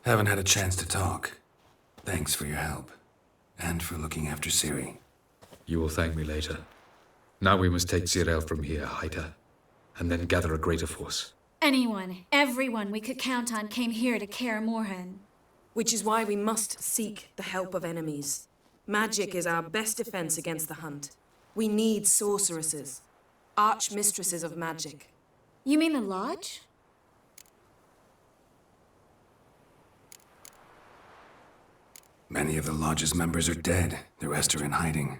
Haven't had a chance to talk. Thanks for your help. And for looking after Ciri. You will thank me later. Now we must take Geralt from here, hide her, and then gather a greater force. Anyone, everyone we could count on came here to Kaer Morhen. Which is why we must seek the help of enemies. Magic is our best defense against the hunt. We need sorceresses. Archmistresses of magic. You mean the Lodge? Many of the Lodge's members are dead. The rest are in hiding.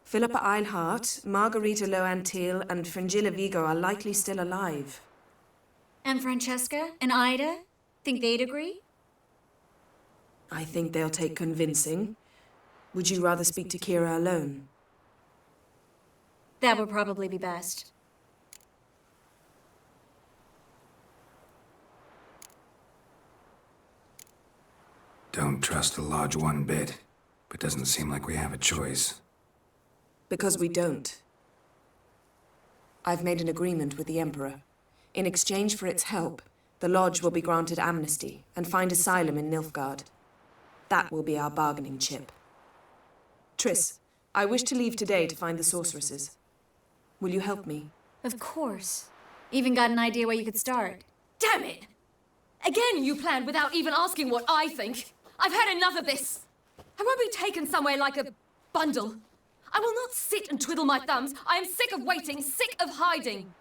Philippa Eilhart, Margarita Loantil, and Fringilla Vigo are likely still alive. And Francesca and Ida? Think they'd agree? I think they'll take convincing. Would you rather speak to Kira alone? That would probably be best. Don't trust the Lodge one bit, but doesn't seem like we have a choice. Because we don't. I've made an agreement with the Emperor. In exchange for its help, the Lodge will be granted amnesty and find asylum in Nilfgaard. That will be our bargaining chip. Triss, I wish to leave today to find the sorceresses. Will you help me? Of course. Even got an idea where you could start. Damn it! Again you planned without even asking what I think. I've had enough of this. I won't be taken somewhere like a bundle. I will not sit and twiddle my thumbs. I am sick of waiting, sick of hiding.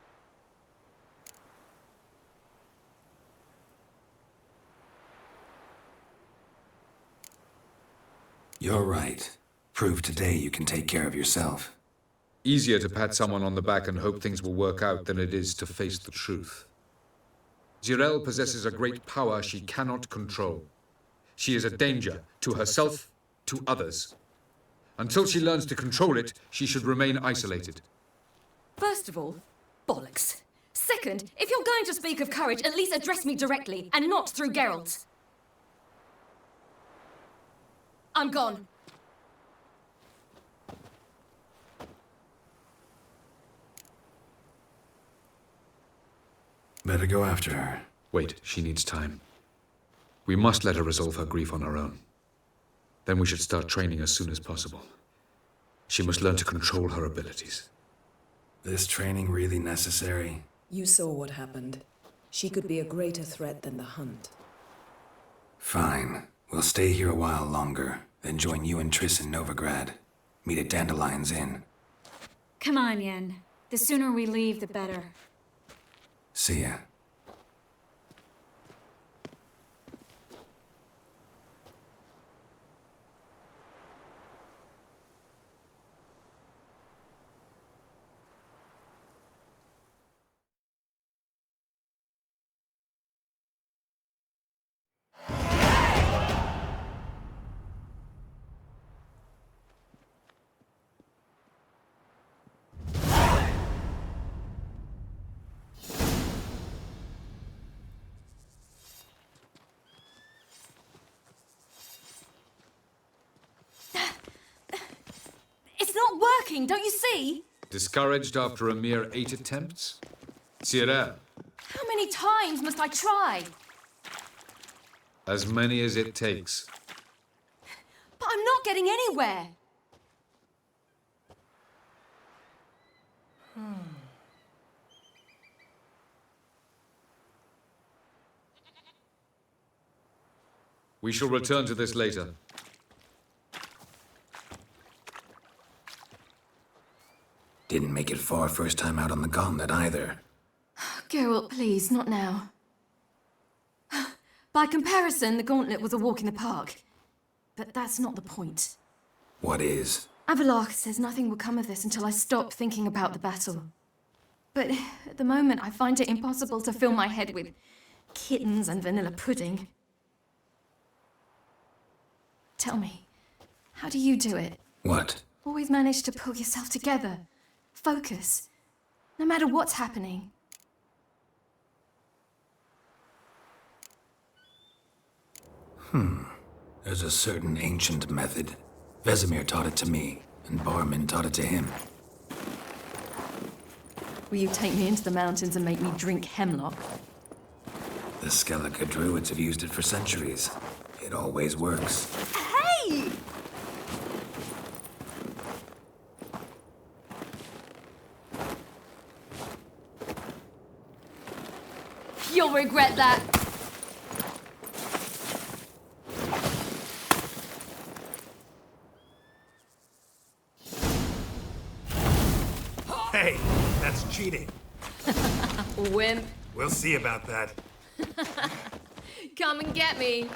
You're right. Prove today you can take care of yourself. Easier to pat someone on the back and hope things will work out than it is to face the truth. Geralt possesses a great power she cannot control. She is a danger to herself, to others. Until she learns to control it, she should remain isolated. First of all, bollocks. Second, if you're going to speak of courage, at least address me directly, and not through Geralt. I'm gone. Better go after her. Wait, she needs time. We must let her resolve her grief on her own. Then we should start training as soon as possible. She must learn to control her abilities. This training really necessary? You saw what happened. She could be a greater threat than the hunt. Fine. We'll stay here a while longer, then join you and Triss in Novigrad. Meet at Dandelion's Inn. Come on, Yen. The sooner we leave, the better. See ya. Working, don't you see? Discouraged after a mere 8 attempts? Ciri, How many times must I try? as many as it takes. But I'm not getting anywhere. We shall return to this later. Didn't make it far first time out on the gauntlet either. Geralt, please, not now. By comparison, the gauntlet was a walk in the park. But that's not the point. What is? Avalok says nothing will come of this until I stop thinking about the battle. But at the moment, I find it impossible to fill my head with kittens and vanilla pudding. Tell me, how do you do it? What? Always manage to pull yourself together. Focus. No matter what's happening. There's a certain ancient method. Vesemir taught it to me, and Barman taught it to him. Will you take me into the mountains and make me drink hemlock? The Skellige druids have used it for centuries. It always works. Hey! You'll regret that. Hey, that's cheating. Wimp. We'll see about that. Come and get me.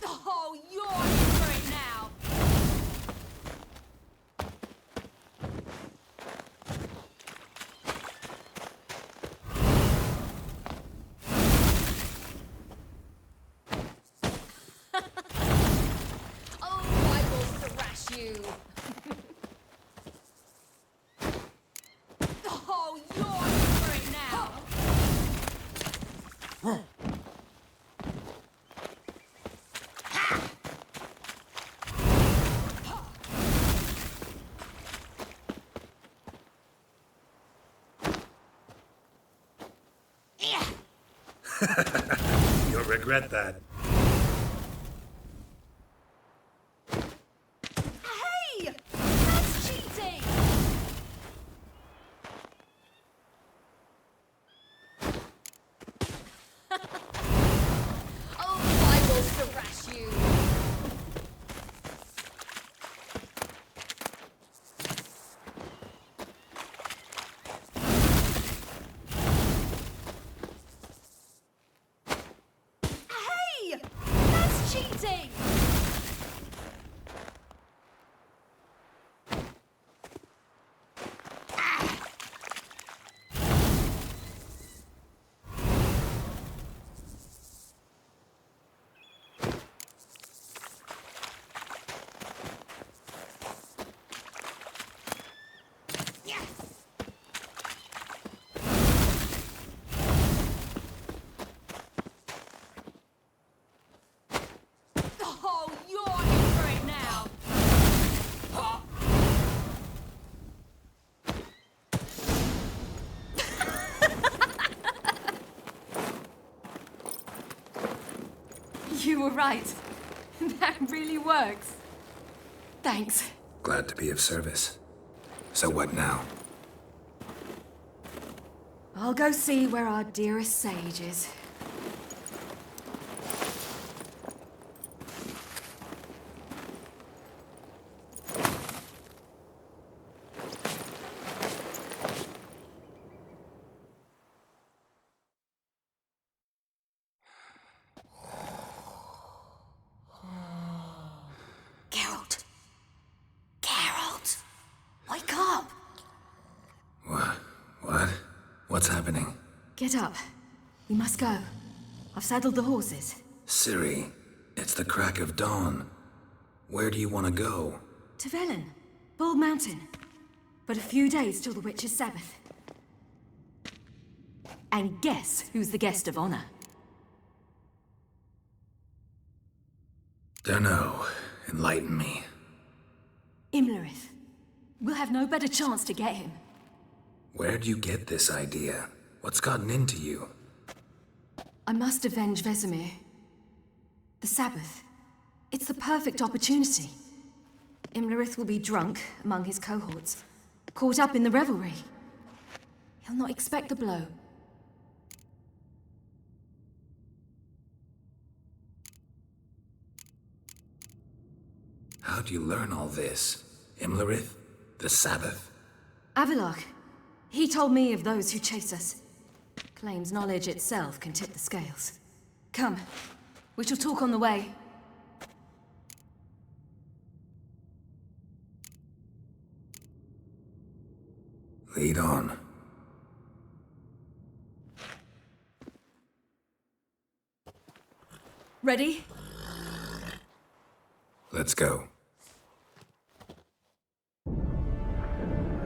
Oh, you're in for it now. Oh, I will thrash you. Oh, you're in for it now. You'll regret that. Hey! That's cheating! Oh, I will thrash you. Hey! That's cheating! Oh, you're in for it now. You were right. That really works. Thanks. Glad to be of service. So what now? I'll go see where our dearest sage is. Geralt. Geralt. Wake up. What? What's happening? Get up. We must go. I've saddled the horses. Ciri, it's the crack of dawn. Where do you want to go? To Velen. Bald Mountain. But a few days till the Witch's Sabbath. And guess who's the guest of honor? Dunno. Enlighten me. Imlerith. We'll have no better chance to get him. Where'd you get this idea? What's gotten into you? I must avenge Vesemir. The Sabbath. It's the perfect opportunity. Imlerith will be drunk among his cohorts, caught up in the revelry. He'll not expect the blow. How'd you learn all this? Imlerith? The Sabbath? Avilark. He told me of those who chase us. Claims knowledge itself can tip the scales. Come. We shall talk on the way. Lead on. Ready? Let's go.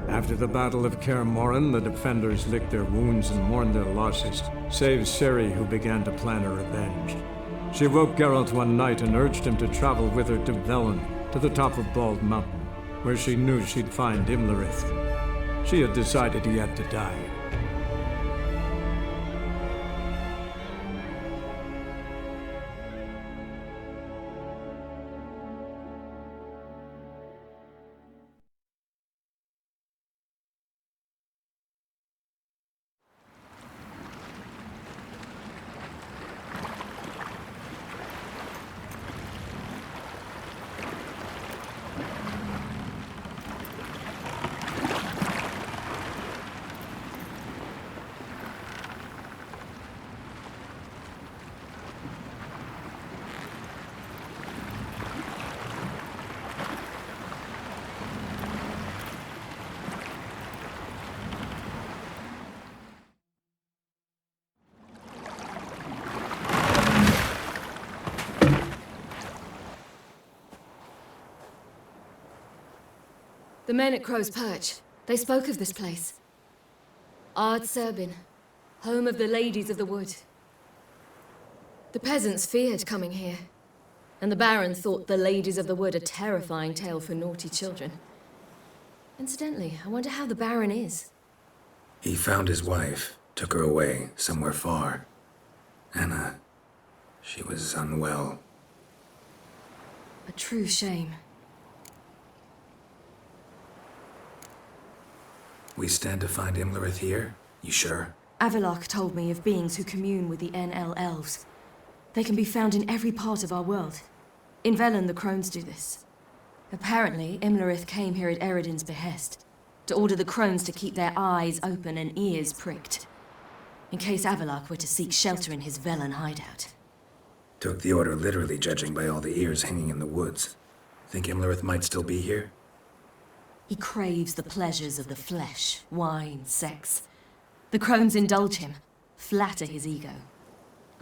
After the Battle of Kaer Morhen, the defenders licked their wounds and mourned their losses, save Ciri, who began to plan a revenge. She woke Geralt one night and urged him to travel with her to Velen, to the top of Bald Mountain, where she knew she'd find Imlerith. She had decided he had to die. The men at Crow's Perch, they spoke of this place. Ard Serbin, home of the ladies of the wood. The peasants feared coming here, and the Baron thought the ladies of the wood a terrifying tale for naughty children. Incidentally, I wonder how the Baron is. He found his wife, took her away, somewhere far. Anna, she was unwell. A true shame. We stand to find Imlerith here? You sure? Avalok told me of beings who commune with the NL elves. They can be found in every part of our world. In Velen, the crones do this. Apparently, Imlerith came here at Eredin's behest, to order the crones to keep their eyes open and ears pricked, in case Avalok were to seek shelter in his Velen hideout. Took the order literally, judging by all the ears hanging in the woods. Think Imlerith might still be here? He craves the pleasures of the flesh, wine, sex. The crones indulge him, flatter his ego.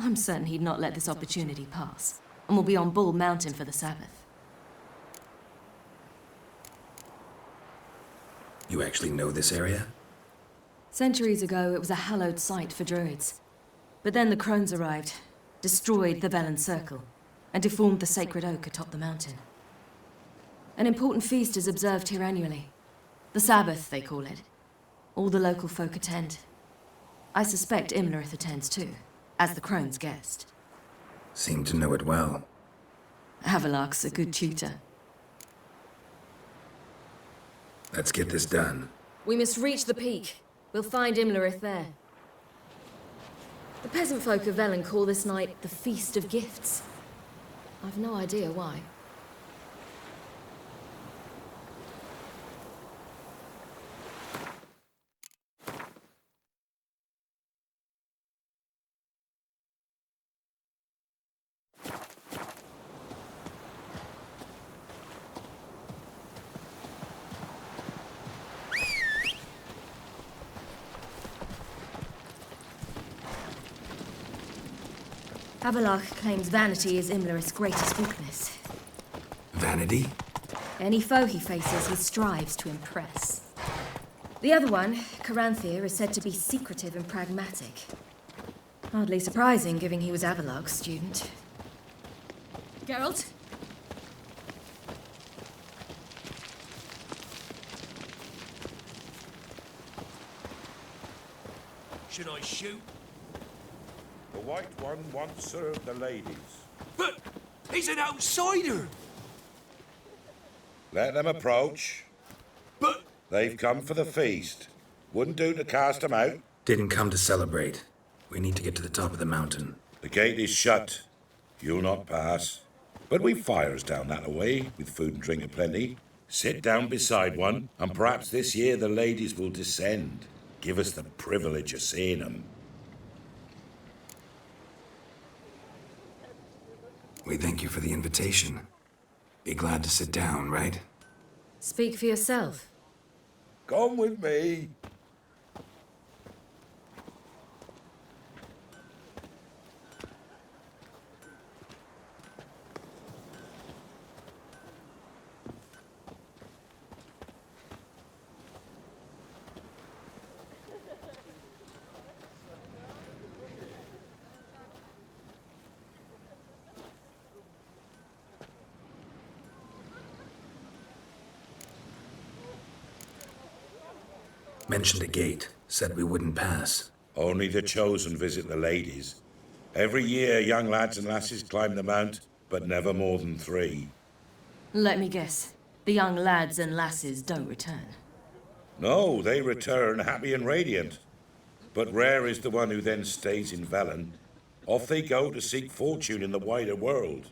I'm certain he'd not let this opportunity pass, and will be on Bull Mountain for the Sabbath. You actually know this area? Centuries ago, it was a hallowed site for druids. But then the crones arrived, destroyed the Velen Circle, and deformed the sacred oak atop the mountain. An important feast is observed here annually. The Sabbath, they call it. All the local folk attend. I suspect Imlerith attends too, as the crone's guest. Seem to know it well. Avalok's a good tutor. Let's get this done. We must reach the peak. We'll find Imlerith there. The peasant folk of Velen call this night the Feast of Gifts. I've no idea why. Avalok claims vanity is Imlerith's greatest weakness. Vanity? Any foe he faces, he strives to impress. The other one, Caranthir, is said to be secretive and pragmatic. Hardly surprising, given he was Avalok's student. Geralt? Should I shoot? The White One once served the ladies. But he's an outsider! Let them approach. But They've come for the feast. Wouldn't do to cast them out. Didn't come to celebrate. We need to get to the top of the mountain. The gate is shut. You'll not pass. But we've fires down that way, with food and drink aplenty. Sit down beside one, and perhaps this year the ladies will descend. Give us the privilege of seeing them. We thank you for the invitation. Be glad to sit down, right? Speak for yourself. Come with me. Mentioned a gate. Said we wouldn't pass. Only the chosen visit the ladies. Every year, young lads and lasses climb the mount, but never more than 3. Let me guess. The young lads and lasses don't return. No, they return happy and radiant. But rare is the one who then stays in Velen. Off they go to seek fortune in the wider world.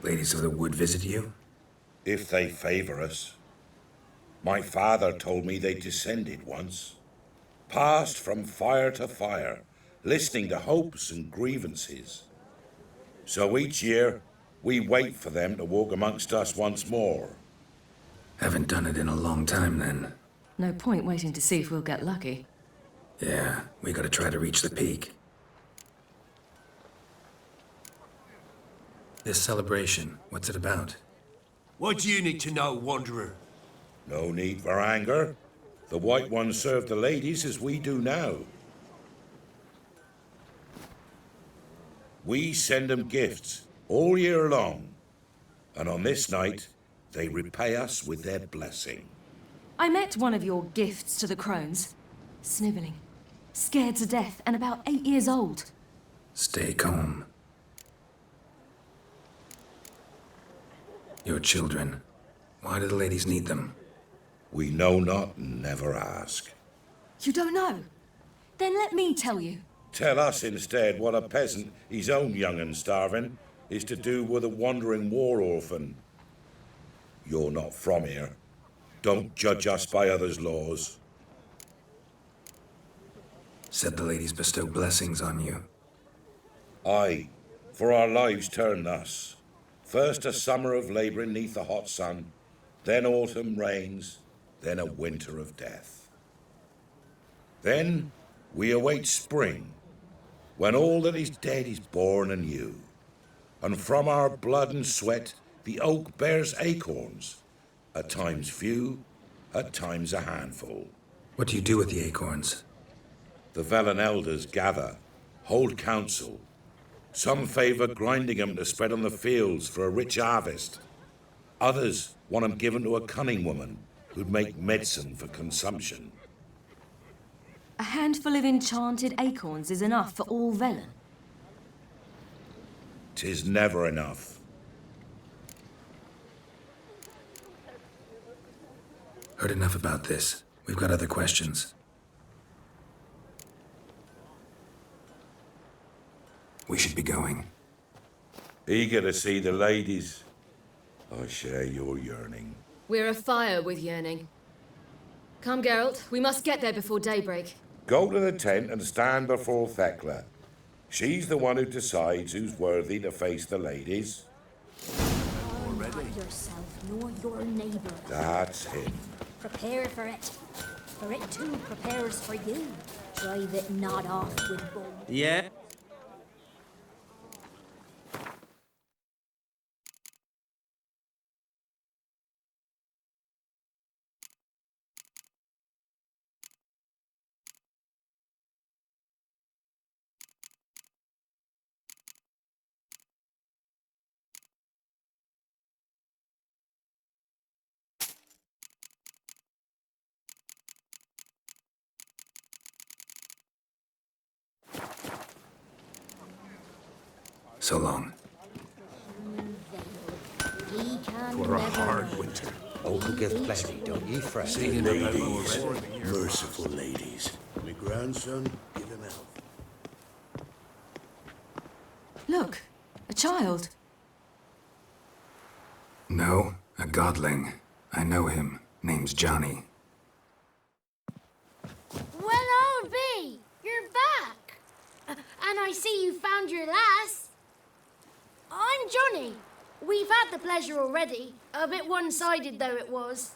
Ladies of the wood visit you? If they favor us. My father told me they descended once. Passed from fire to fire, listening to hopes and grievances. So each year, we wait for them to walk amongst us once more. Haven't done it in a long time, then. No point waiting to see if we'll get lucky. Yeah, we gotta try to reach the peak. This celebration, what's it about? What do you need to know, Wanderer? No need for anger. The White Ones serve the ladies as we do now. We send them gifts all year long, and on this night, they repay us with their blessing. I met one of your gifts to the crones. Snivelling, scared to death, and about 8 years old. Stay calm. Your children. Why do the ladies need them? We know not and never ask. You don't know? Then let me tell you. Tell us instead what a peasant, his own young and starving, is to do with a wandering war orphan. You're not from here. Don't judge us by others' laws. Said the ladies bestow blessings on you. Aye, for our lives turn thus. First a summer of labouring neath the hot sun, then autumn rains, then a winter of death. Then we await spring, when all that is dead is born anew. And from our blood and sweat the oak bears acorns, at times few, at times a handful. What do you do with the acorns? The Velen elders gather, hold council. Some favour grinding them to spread on the fields for a rich harvest. Others want them given to a cunning woman who'd make medicine for consumption. A handful of enchanted acorns is enough for all Velen. 'Tis never enough. Heard enough about this. We've got other questions. We should be going. Eager to see the ladies. I share your yearning. We're afire with yearning. Come, Geralt. We must get there before daybreak. Go to the tent and stand before Thekla. She's the one who decides who's worthy to face the ladies. Not yourself nor your neighbour. That's him. Prepare for it too prepares for you. Drive it not off with bow. Yeah. So long. He can For a never hard know. winter. Oh, give plenty, don't ye fret. Singing Ladies, merciful ladies. My grandson, give him health. Look, a child. No, a godling. I know him. Name's Johnny. Well, old B, you're back. And I see you found your lass. I'm Johnny. We've had the pleasure already. A bit one-sided, though it was.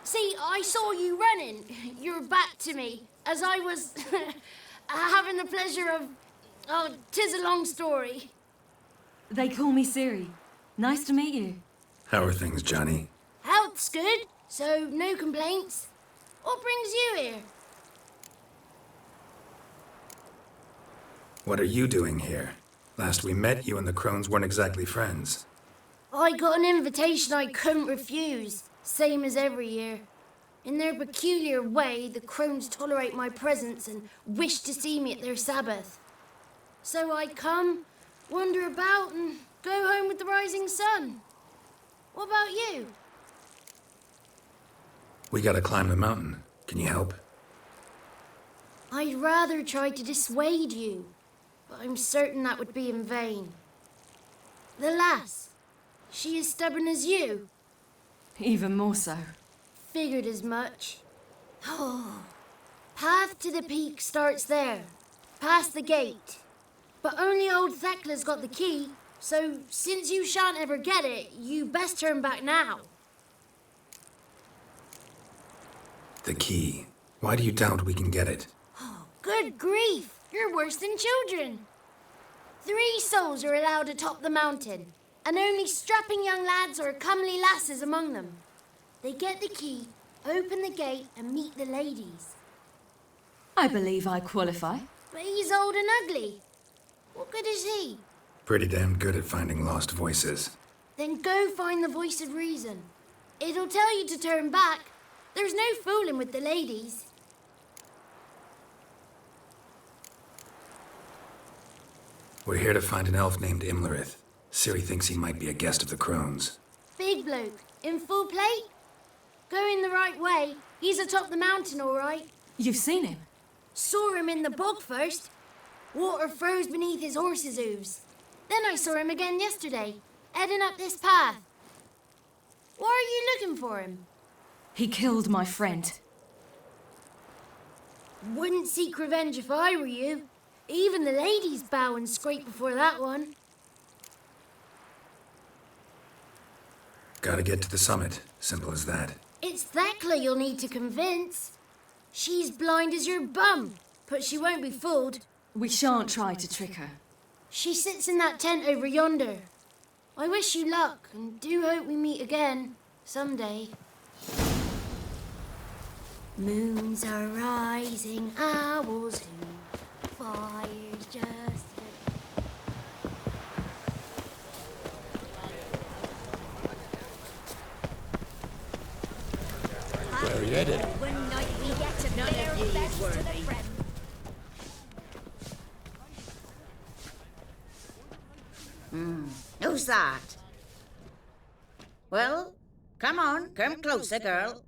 See, I saw you running, your back to me, as I was having the pleasure of... Oh, 'tis a long story. They call me Ciri. Nice to meet you. How are things, Johnny? Health's good, so no complaints. What brings you here? What are you doing here? Last we met, you and the crones weren't exactly friends. I got an invitation I couldn't refuse, same as every year. In their peculiar way, the crones tolerate my presence and wish to see me at their Sabbath. So I come, wander about, and go home with the rising sun. What about you? We gotta climb the mountain. Can you help? I'd rather try to dissuade you, but I'm certain that would be in vain. The lass, she as stubborn as you? Even more so. Figured as much. Oh. Path to the peak starts there, past the gate. But only old Thekla's got the key, so since you shan't ever get it, you best turn back now. The key. Why do you doubt we can get it? Good grief, you're worse than children. 3 souls are allowed atop the mountain. and only strapping young lads or comely lasses among them. They get the key, open the gate, and meet the ladies. I believe I qualify. But he's old and ugly. What good is he? Pretty damn good at finding lost voices. Then go find the voice of reason. It'll tell you to turn back. There's no fooling with the ladies. We're here to find an elf named Imlerith. Ciri thinks he might be a guest of the crones. Big bloke, in full plate? Going the right way. He's atop the mountain, all right. You've seen him? Saw him in the bog first. Water froze beneath his horse's hooves. Then I saw him again yesterday, heading up this path. Why are you looking for him? He killed my friend. Wouldn't seek revenge if I were you. Even the ladies bow and scrape before that one. Gotta get to the summit. Simple as that. It's Thekla you'll need to convince. She's blind as your bum, but she won't be fooled. We shan't try to trick her. She sits in that tent over yonder. I wish you luck, and do hope we meet again, someday. Moons are rising, owls who fire's just... Where are you headed? One night we get to bear best to the friend. Who's that? Well, come on, come closer, girl.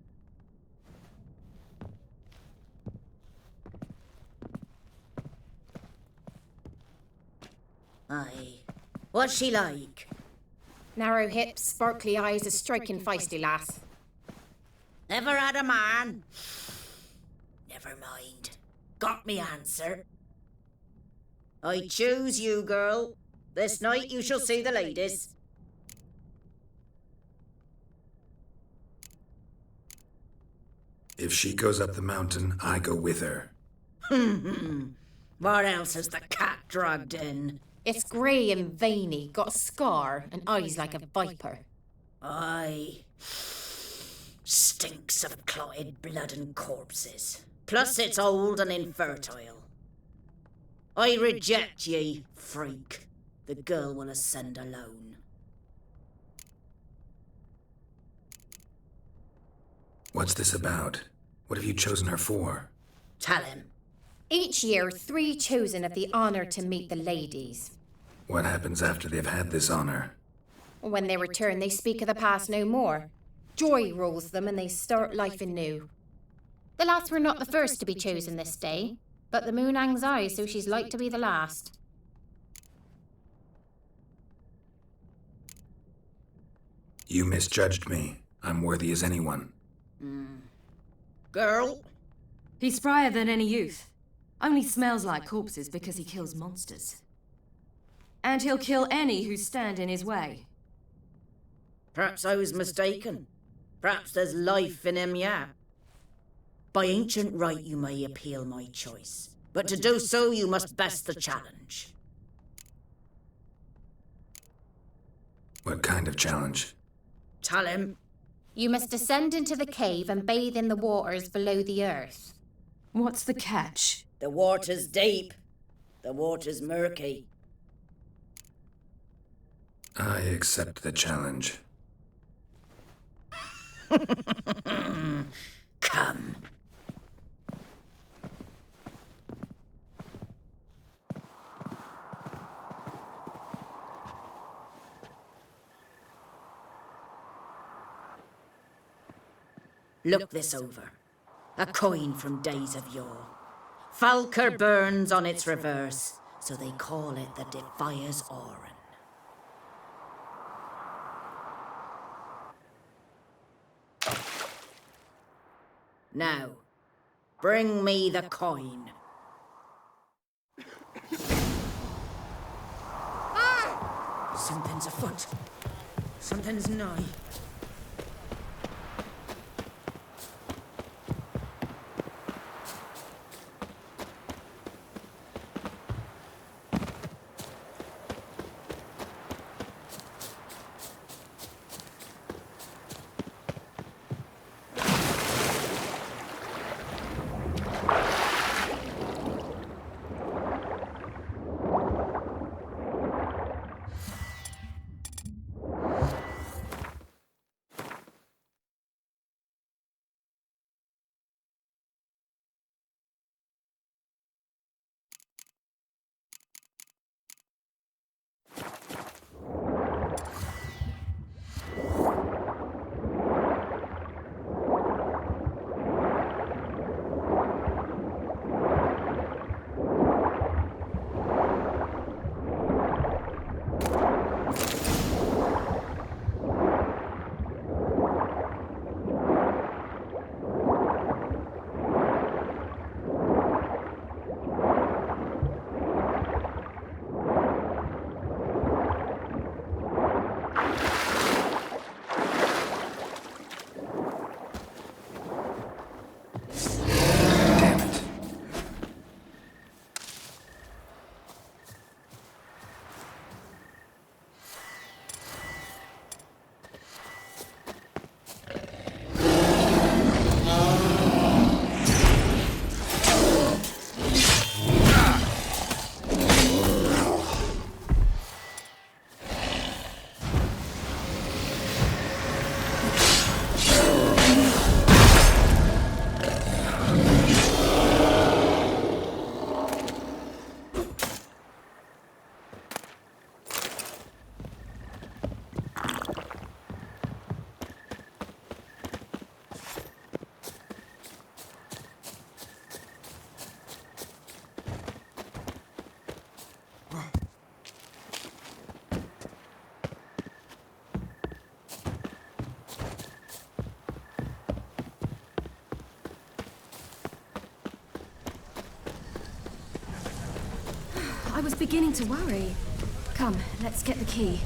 Aye. What's she like? Narrow hips, sparkly eyes, a striking feisty lass. Never had a man? Never mind. Got me answer. I choose you, girl. This night you shall see the ladies. If she goes up the mountain, I go with her. What else has the cat dragged in? It's grey and veiny, got a scar, and eyes like a viper. Aye. Stinks of clotted blood and corpses. Plus it's old and infertile. I reject ye, freak. The girl will ascend alone. What's this about? What have you chosen her for? Tell him. Each year, 3 chosen have the honour to meet the ladies. What happens after they've had this honor? When they return, they speak of the past no more. Joy rules them and they start life anew. The lads were not the first to be chosen this day, but the moon hangs high, so she's like to be the last. You misjudged me. I'm worthy as anyone. Girl? He's sprier than any youth. Only smells like corpses because he kills monsters. And he'll kill any who stand in his way. Perhaps I was mistaken. Perhaps there's life in him yet. By ancient right you may appeal my choice, but to do so you must best the challenge. What kind of challenge? Tell him. You must descend into the cave and bathe in the waters below the earth. What's the catch? The water's deep. The water's murky. I accept the challenge. Come. Look this over. A coin from days of yore. Falker burns on its reverse, so they call it the Defier's Oran. Now, bring me the coin. Something's afoot. Something's nigh. I was beginning to worry. Come, let's get the key.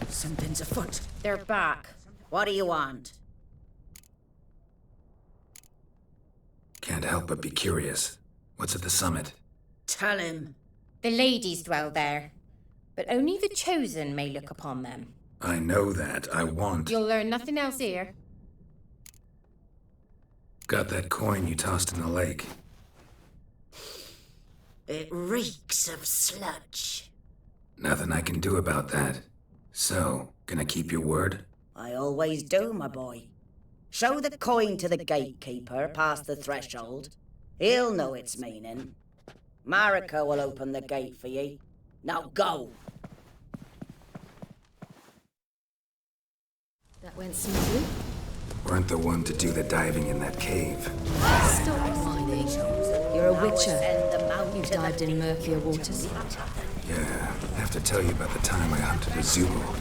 Something's afoot. They're back. What do you want? Can't help but be curious. What's at the summit? Tell him. The ladies dwell there, but only the chosen may look upon them. I know that. I want... You'll learn nothing else here. Got that coin you tossed in the lake. It reeks of sludge. Nothing I can do about that. So, gonna keep your word? I always do, my boy. Show the coin to the gatekeeper past the threshold. He'll know its meaning. Marika will open the gate for ye. Now go! That went smoothly. Weren't the one to do the diving in that cave. Stop whining. You're a witcher. You've dived in murkier waters. Yeah, I have to tell you about the time I hunted a Zubo.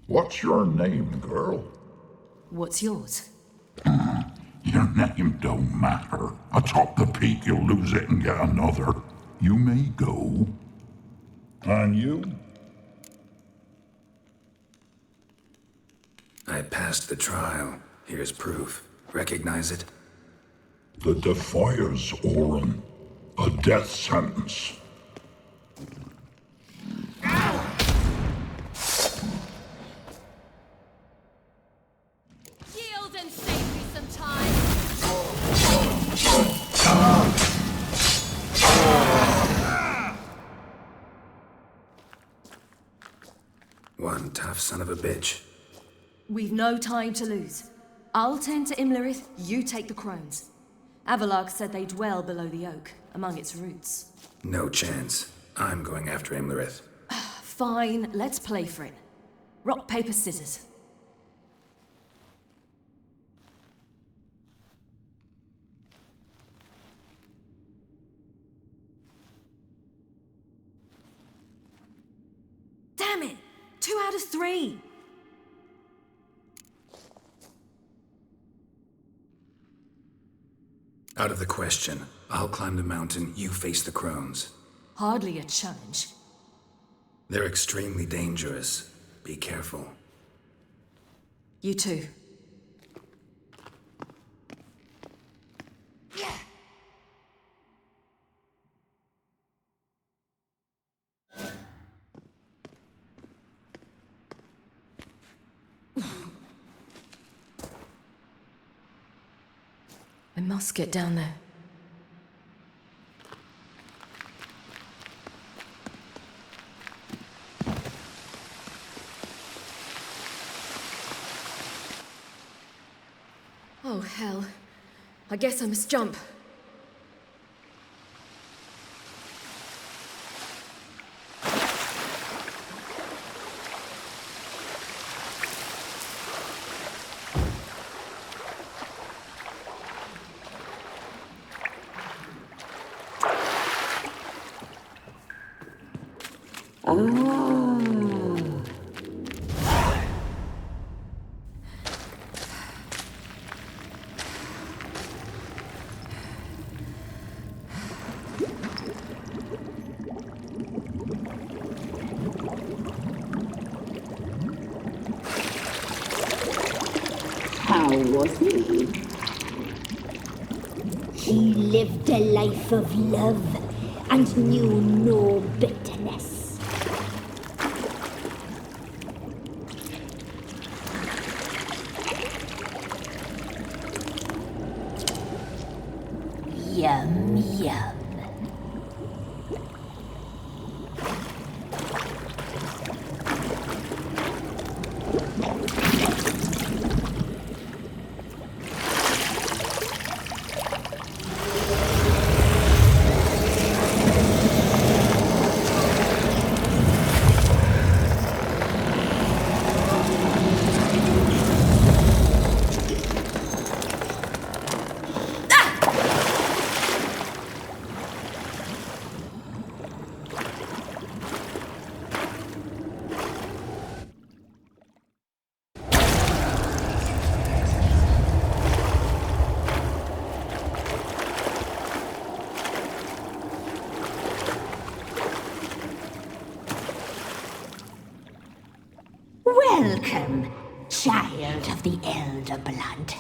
What's your name, girl? What's yours? Your name don't matter. Atop the peak, you'll lose it and get another. You may go. And you? I passed the trial. Here's proof. Recognize it? The Defier's Orin. A death sentence. Yield and save me some time. One tough son of a bitch. We've no time to lose. I'll tend to Imlerith, you take the crones. Avalark said they dwell below the oak, among its roots. No chance. I'm going after Imlerith. Fine, let's play for it. Rock, paper, scissors. Damn it! 2 out of 3! Out of the question. I'll climb the mountain, you face the crones. Hardly a challenge. They're extremely dangerous. Be careful. You too. I must get down there. Oh, hell. I guess I must jump. How was he? He lived a life of love and knew no bitterness. Yum. Welcome, child of the elder blood.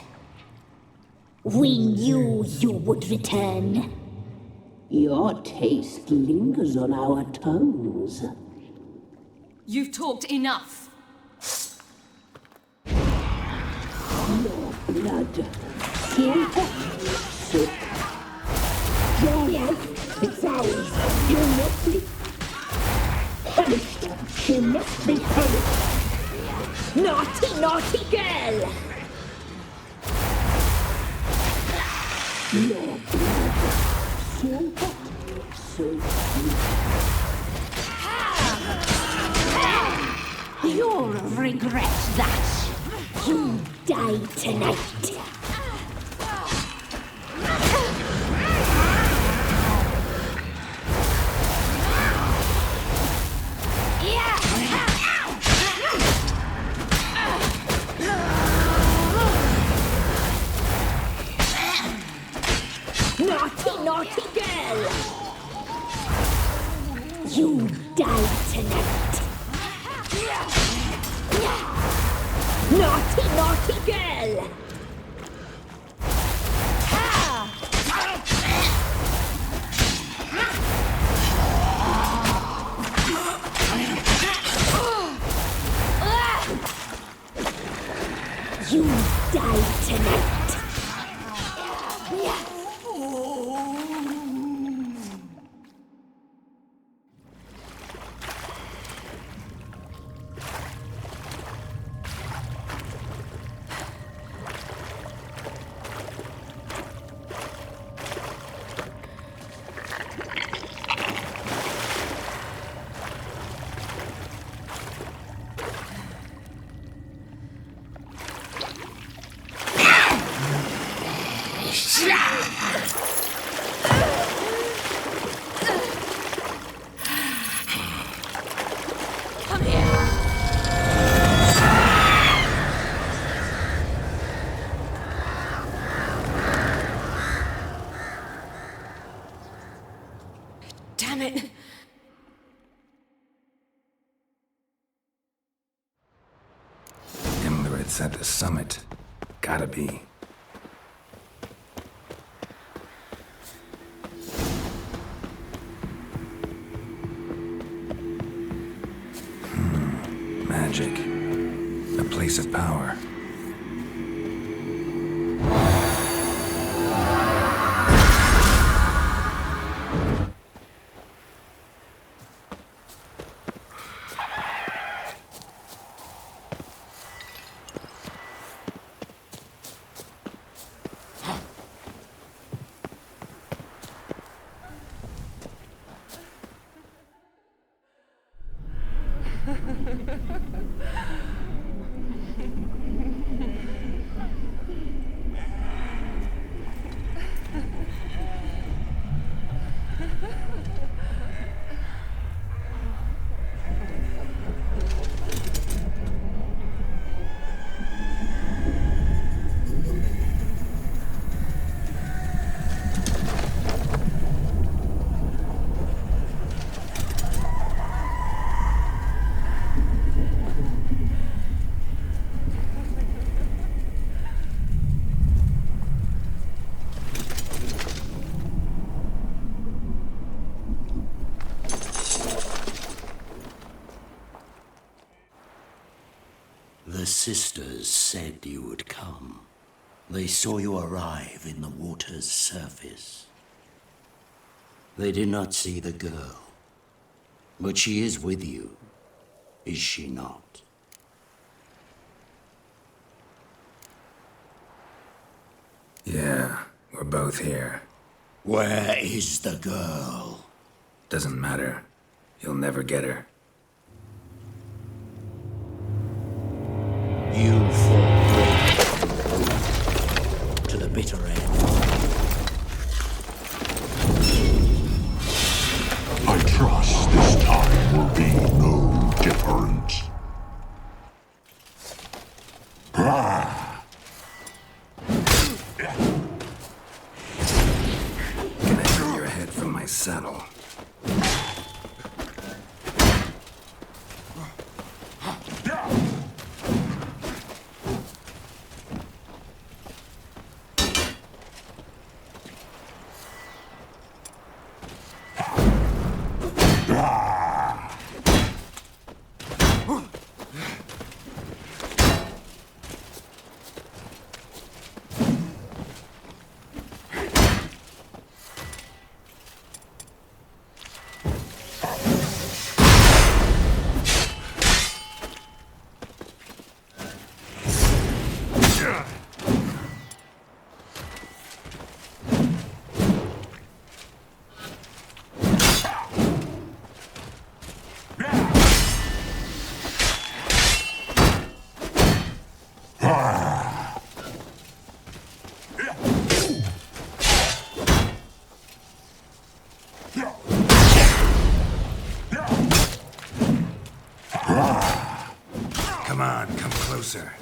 We knew you would return. Your taste lingers on our tongues. You've talked enough. Your blood, so hot, so... Your it's ours. You must be punished. She must be punished. Naughty, naughty girl! Your blood, so hot, so sweet. You'll regret that. You die tonight. Naughty, naughty girl! You die tonight. Naughty, naughty girl! You die tonight. Damn it! Emirates at the summit. Gotta be. Magic. A place of power. The sisters said you would come. They saw you arrive in the water's surface. They did not see the girl. But she is with you, is she not? Yeah, we're both here. Where is the girl? Doesn't matter. You'll never get her. You fought bravely to the bitter end. I trust this time will be no different. Can I throw your head from my saddle? Come on, come closer.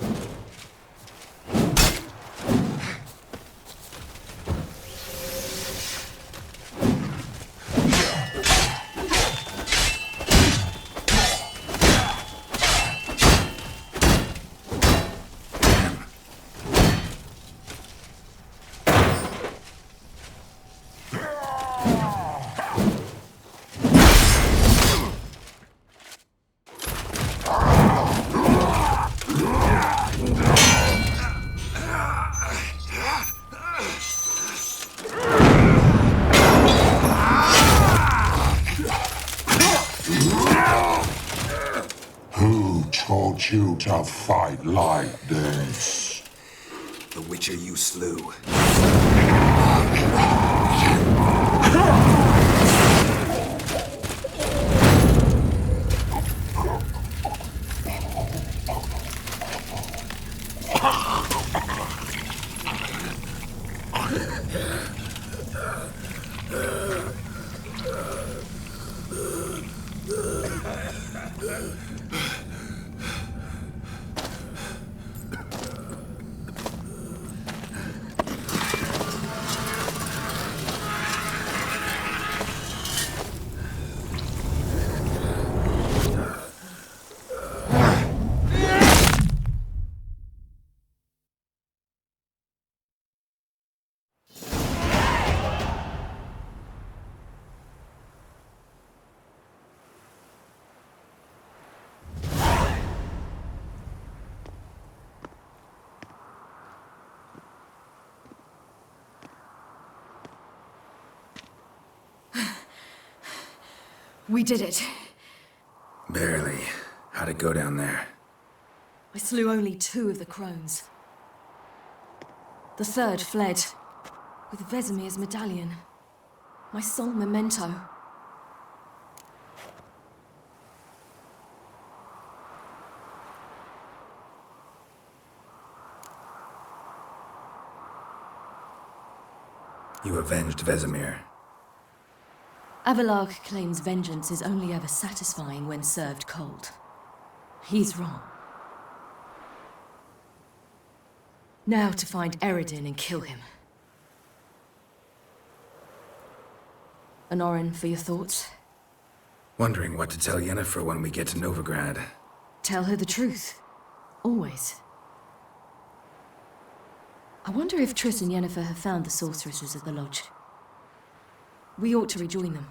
Taught you to fight like this? The Witcher you slew. We did it. Barely. How'd it go down there? I slew only 2 of the crones. The third fled, with Vesemir's medallion. My sole memento. You avenged Vesemir. Avalark claims vengeance is only ever satisfying when served cold. He's wrong. Now to find Eredin and kill him. Anorin, for your thoughts? Wondering what to tell Yennefer when we get to Novigrad. Tell her the truth. Always. I wonder if Triss and Yennefer have found the sorceresses at the lodge. We ought to rejoin them.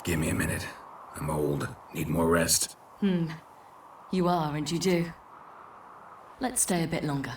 Give me a minute. I'm old. Need more rest. You are, and you do. Let's stay a bit longer.